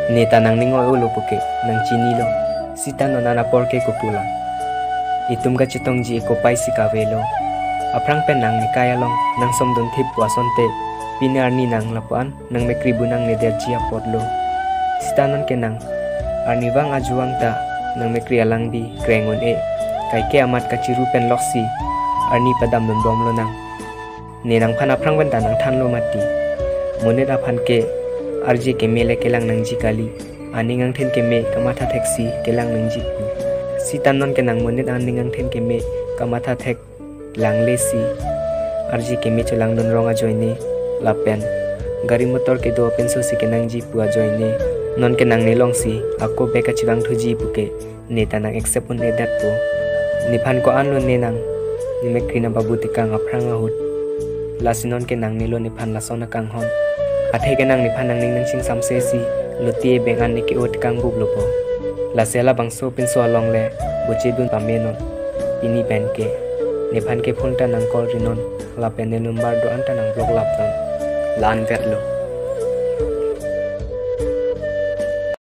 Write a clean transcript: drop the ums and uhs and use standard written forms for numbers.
Neta nang ningoy ulo puke nang chinilo. Sita no nana porke kupula. Itum ga chitong ji ko paisi kavelo. Aprang pen nang nikayalong nang somdon thip wasonte. Pinar ni nang lapuan nang mekribu nang nederjia podlo. Sitanon ke nang arniwang ajuang ta nang mekrialang di krengon Kai ke amat kaciru pen loksi arni padam don domlo nang. Nenang pan aprang benta nang thanlo mati. Monet apan ke arji ke mele kelang nang jikali. Aningang ten ke me kamata teksi kelang nang jiku. Sitanon ke nang monet aningang ten ke me kamata tek lang lesi. Arji ke me chulang don ronga joine lapen. Gari motor ke do penso si ke nang jipu a joine. Non ke nang nilong si ako beka chibang thuji puke neta nang accept on edat po. Nipan ko anlo nenang ni mekrina babu tikang aprang ahut. Lasinon ke nang nilo nipan lasona kang hon. Athe ke nang nipan nang ning nang sing samsesi lutie bengan ni ke ot kang bublo po. Lasela bangso pinso along le boche dun pamenon. Ini pen ke nipan ke phonta nang call rinon la pen number do anta nang blog laptan. Lan vetlo.